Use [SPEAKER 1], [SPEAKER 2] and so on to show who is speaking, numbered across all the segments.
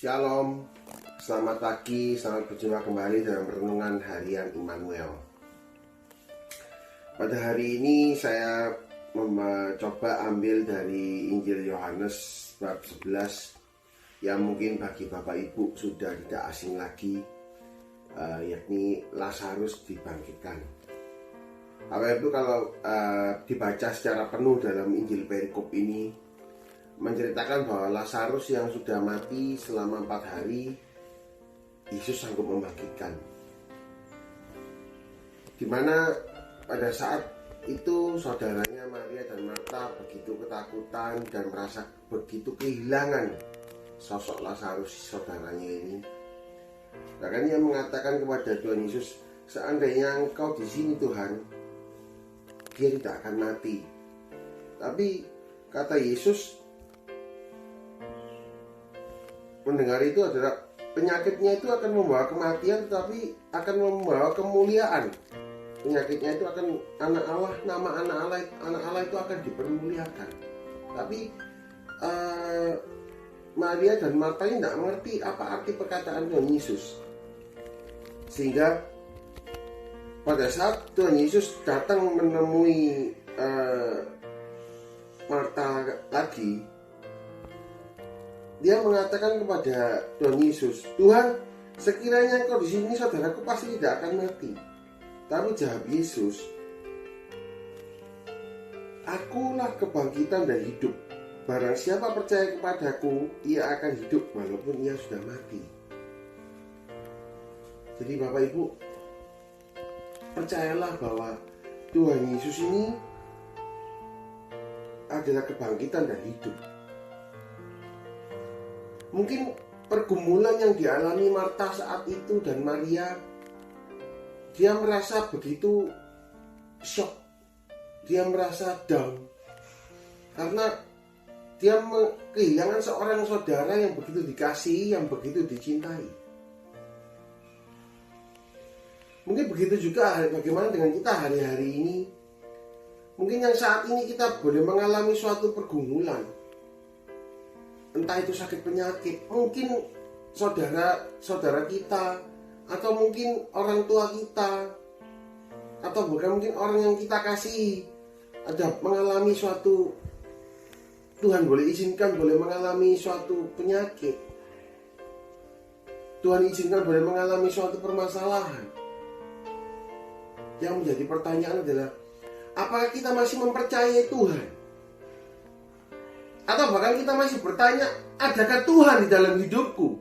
[SPEAKER 1] Shalom, selamat pagi, selamat berjumpa kembali dalam Renungan Harian Immanuel. Pada hari ini saya mencoba ambil dari Injil Yohanes bab 11 yang mungkin bagi Bapak Ibu sudah tidak asing lagi, yakni Lazarus dibangkitkan. Bapak Ibu kalau dibaca secara penuh dalam Injil perikop ini menceritakan bahwa Lazarus yang sudah mati selama 4 hari Yesus sanggup membangkitkan. Dimana pada saat itu saudaranya Maria dan Marta begitu ketakutan dan merasa begitu kehilangan sosok Lazarus saudaranya ini. Bahkan ia mengatakan kepada Tuhan Yesus, seandainya Engkau di sini Tuhan, dia tidak akan mati. Tapi kata Yesus, mendengar itu adalah penyakitnya itu akan membawa kematian, tetapi akan membawa kemuliaan. Penyakitnya itu akan anak Allah, nama anak Allah itu akan dipermuliakan. Tapi Maria dan Marta ini tidak mengerti apa arti perkataan Tuhan Yesus. Sehingga pada saat Tuhan Yesus datang menemui Marta lagi, dia mengatakan kepada Tuhan Yesus, Tuhan, sekiranya Engkau di sini saudaraku pasti tidak akan mati. Tapi jawab Yesus, Akulah kebangkitan dan hidup. Barang siapa percaya kepadaku, ia akan hidup walaupun ia sudah mati. Jadi Bapak Ibu, percayalah bahwa Tuhan Yesus ini adalah kebangkitan dan hidup. Mungkin pergumulan yang dialami Marta saat itu dan Maria, dia merasa begitu shock, dia merasa down, karena dia kehilangan seorang saudara yang begitu dikasihi, yang begitu dicintai. Mungkin begitu juga bagaimana dengan kita hari-hari ini. Mungkin yang saat ini kita boleh mengalami suatu pergumulan, entah itu sakit penyakit, mungkin saudara kita, atau mungkin orang tua kita, atau bahkan mungkin orang yang kita kasihi ada mengalami suatu, Tuhan boleh izinkan boleh mengalami suatu penyakit, Tuhan izinkan boleh mengalami suatu permasalahan. Yang menjadi pertanyaan adalah, apakah kita masih mempercayai Tuhan? Atau bahkan kita masih bertanya, adakah Tuhan di dalam hidupku?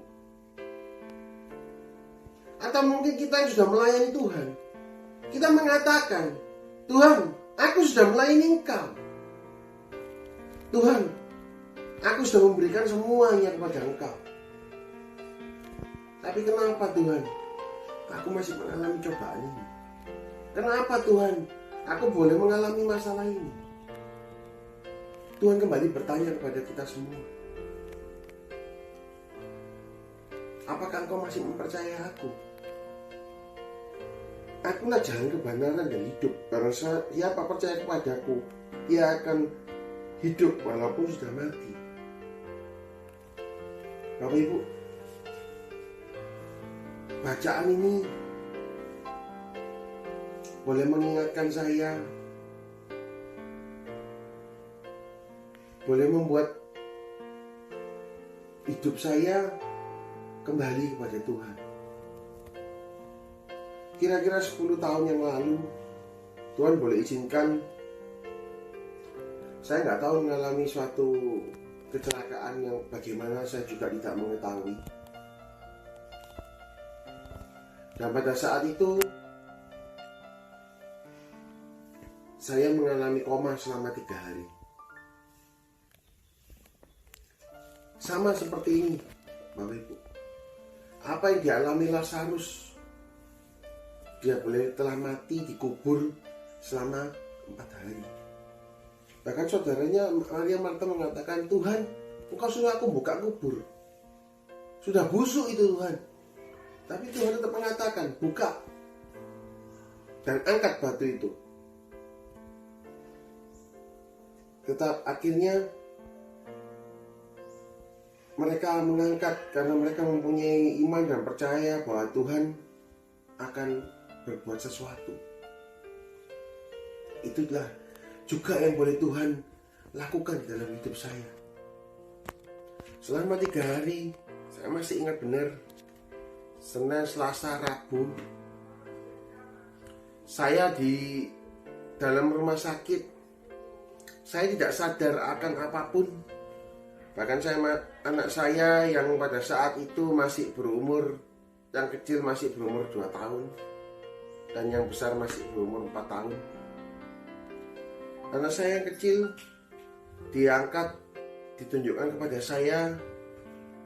[SPEAKER 1] Atau mungkin kita yang sudah melayani Tuhan, kita mengatakan, Tuhan, aku sudah melayani Engkau. Tuhan, aku sudah memberikan semuanya kepada Engkau. Tapi kenapa Tuhan, aku masih mengalami cobaan ini? Kenapa Tuhan, aku boleh mengalami masalah ini? Tuhan kembali bertanya kepada kita semua, apakah engkau masih mempercayai aku? Akulah jalan kebenaran dan hidup. Barang siapa percaya kepadaku, ia akan hidup walaupun sudah mati. Bapak Ibu, bacaan ini boleh mengingatkan saya, boleh membuat hidup saya kembali kepada Tuhan. Kira-kira 10 tahun yang lalu, Tuhan boleh izinkan saya nggak tahu mengalami suatu kecelakaan yang bagaimana saya juga tidak mengetahui. Dan pada saat itu saya mengalami koma selama 3 hari. Sama seperti ini, Bapak Ibu. Apa yang dialami Lazarus, dia telah mati dikubur selama 4 hari. Bahkan saudaranya Maria Marta mengatakan, Tuhan, Engkau suruh aku buka kubur. Sudah busuk itu Tuhan. Tapi Tuhan tetap mengatakan, buka dan angkat batu itu. Tetap akhirnya mereka mengangkat karena mereka mempunyai iman dan percaya bahwa Tuhan akan berbuat sesuatu. Itulah juga yang boleh Tuhan lakukan dalam hidup saya. Selama 3 hari, saya masih ingat benar, Senin, Selasa, Rabu, saya di dalam rumah sakit. Saya tidak sadar akan apapun. Bahkan anak saya yang pada saat itu masih berumur, yang kecil masih berumur 2 tahun, dan yang besar masih berumur 4 tahun. Anak saya yang kecil diangkat, ditunjukkan kepada saya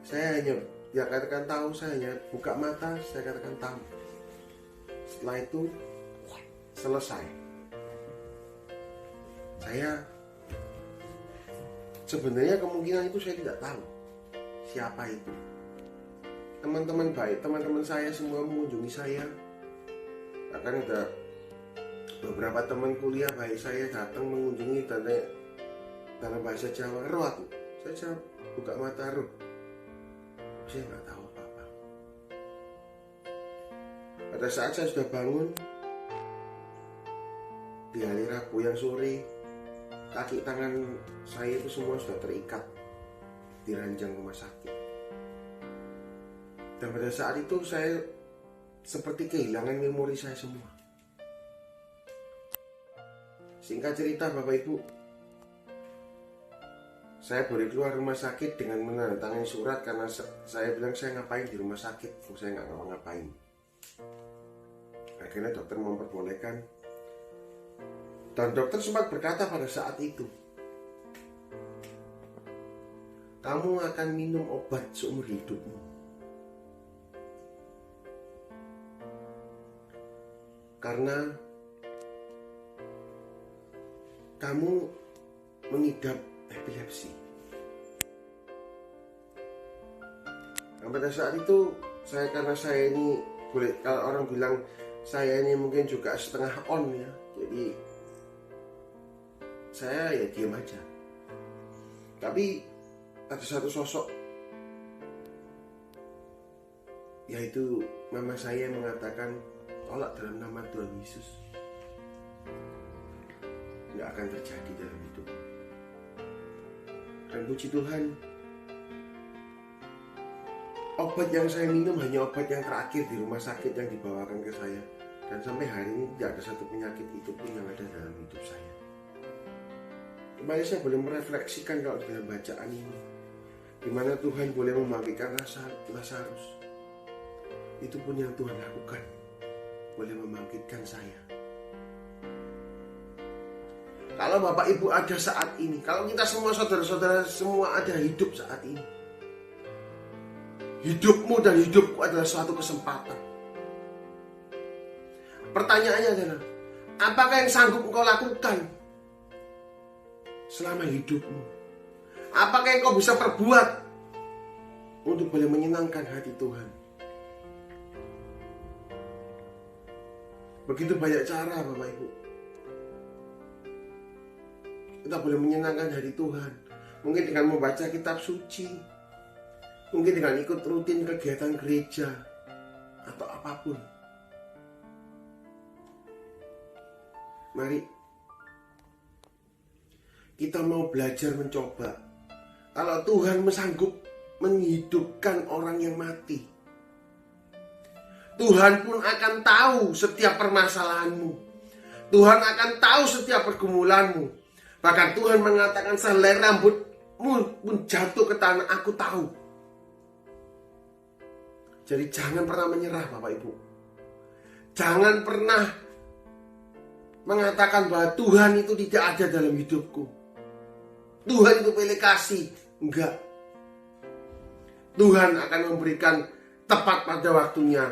[SPEAKER 1] hanya, dia katakan tahu, saya hanya buka mata, saya katakan tahu. Setelah itu selesai. Saya sebenarnya kemungkinan itu saya tidak tahu siapa itu. Teman-teman baik, teman-teman saya semua mengunjungi saya. Bahkan ada beberapa teman kuliah baik saya datang mengunjungi dan dalam bahasa Jawa, roh aku. Saya jawab, buka mata, roh. Saya nggak tahu apa-apa. Pada saat saya sudah bangun di hari Rabu yang sore, kaki tangan saya itu semua sudah terikat di ranjang rumah sakit. Dan pada saat itu saya seperti kehilangan memori saya semua. Singkat cerita Bapak Ibu, saya boleh keluar rumah sakit dengan menandatangani surat karena saya bilang saya ngapain di rumah sakit, saya nggak ngapa-ngapain. Akhirnya dokter memperbolehkan. Dan dokter sempat berkata pada saat itu, kamu akan minum obat seumur hidupmu. Karena kamu mengidap epilepsi. Nah, pada saat itu karena saya ini boleh, kalau orang bilang saya ini mungkin juga setengah on ya, jadi saya ya diam aja. Tapi ada satu sosok, yaitu mama saya mengatakan, tolak dalam nama Tuhan Yesus, nggak akan terjadi dalam hidup. Dan puji Tuhan, obat yang saya minum hanya obat yang terakhir di rumah sakit yang dibawakan ke saya. Dan sampai hari ini tidak ada satu penyakit itu pun yang ada dalam hidup saya. Kembali saya boleh merefleksikan kalau dalam bacaan ini, di mana Tuhan boleh membangkitkan Lazarus. Itu pun yang Tuhan lakukan, boleh membangkitkan saya. Kalau Bapak Ibu ada saat ini, kalau kita semua saudara-saudara semua ada hidup saat ini, hidupmu dan hidupku adalah suatu kesempatan. Pertanyaannya adalah, apakah yang sanggup engkau lakukan selama hidupmu? Apakah yang kau bisa perbuat untuk boleh menyenangkan hati Tuhan? Begitu banyak cara Bapak Ibu kita boleh menyenangkan hati Tuhan. Mungkin dengan membaca kitab suci, mungkin dengan ikut rutin kegiatan gereja, atau apapun. Mari kita mau belajar mencoba. Kalau Tuhan sanggup menghidupkan orang yang mati, Tuhan pun akan tahu setiap permasalahanmu. Tuhan akan tahu setiap pergumulanmu. Bahkan Tuhan mengatakan, sehelai rambutmu pun jatuh ke tanah, aku tahu. Jadi jangan pernah menyerah Bapak Ibu. Jangan pernah mengatakan bahwa Tuhan itu tidak ada dalam hidupku. Tuhan itu pilih kasih. Enggak. Tuhan akan memberikan tepat pada waktunya,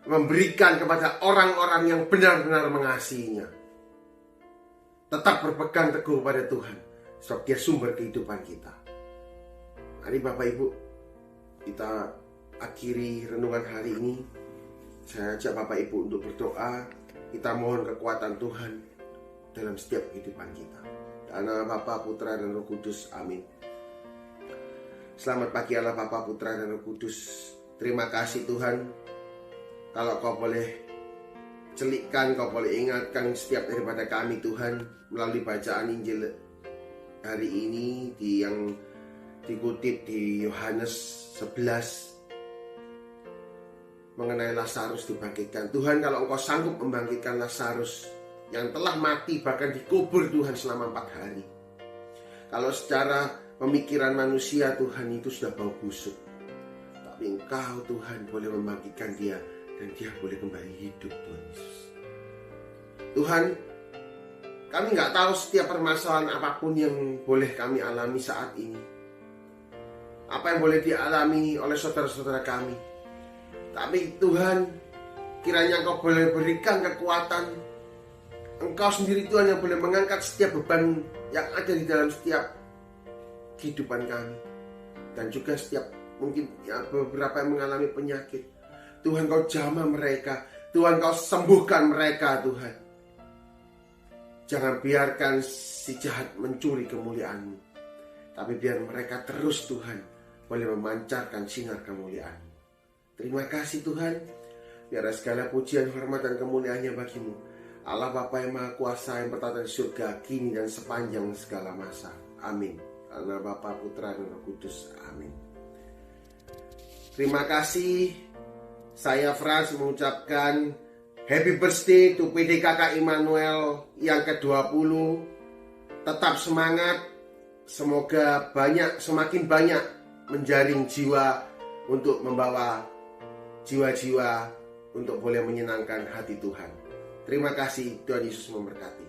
[SPEAKER 1] memberikan kepada orang-orang yang benar-benar mengasihinya. Tetap berpegang teguh pada Tuhan, sebab Dia sumber kehidupan kita. Mari Bapak Ibu, kita akhiri renungan hari ini. Saya ajak Bapak Ibu untuk berdoa. Kita mohon kekuatan Tuhan dalam setiap kehidupan kita. Dalam nama Bapa, Putra, dan Roh Kudus. Amin. Selamat pagi Allah Bapa, Putra dan Roh Kudus. Terima kasih Tuhan, kalau Kau boleh celikkan, Kau boleh ingatkan setiap daripada kami Tuhan, melalui bacaan Injil hari ini yang dikutip di Yohanes 11 mengenai Lazarus dibangkitkan. Tuhan, kalau Engkau sanggup membangkitkan Lazarus yang telah mati, bahkan dikubur Tuhan selama 4 hari. Kalau secara pemikiran manusia Tuhan itu sudah bau busuk, tapi Engkau Tuhan boleh membangkitkan dia, dan dia boleh kembali hidup Tuhan Yesus. Tuhan, kami nggak tahu setiap permasalahan apapun yang boleh kami alami saat ini, apa yang boleh dialami oleh saudara-saudara kami. Tapi Tuhan, kiranya Engkau boleh berikan kekuatan. Engkau sendiri Tuhan yang boleh mengangkat setiap beban yang ada di dalam setiap kehidupan kami. Dan juga setiap mungkin beberapa yang mengalami penyakit. Tuhan, Kau jamah mereka. Tuhan, Kau sembuhkan mereka Tuhan. Jangan biarkan si jahat mencuri kemuliaan-Mu, tapi biar mereka terus Tuhan boleh memancarkan sinar kemuliaan. Terima kasih Tuhan, biar segala pujian, hormat, dan kemuliaan-Nya bagi-Mu, Allah Bapa yang Maha Kuasa, yang bertata di surga, kini dan sepanjang segala masa. Amin. Karena Bapa, Putra, dan Roh Kudus. Amin. Terima kasih. Saya Frans mengucapkan happy birthday to PDKK Immanuel yang ke-20. Tetap semangat. Semoga semakin banyak menjaring jiwa untuk membawa jiwa-jiwa untuk boleh menyenangkan hati Tuhan. Terima kasih, Tuhan Yesus memberkati.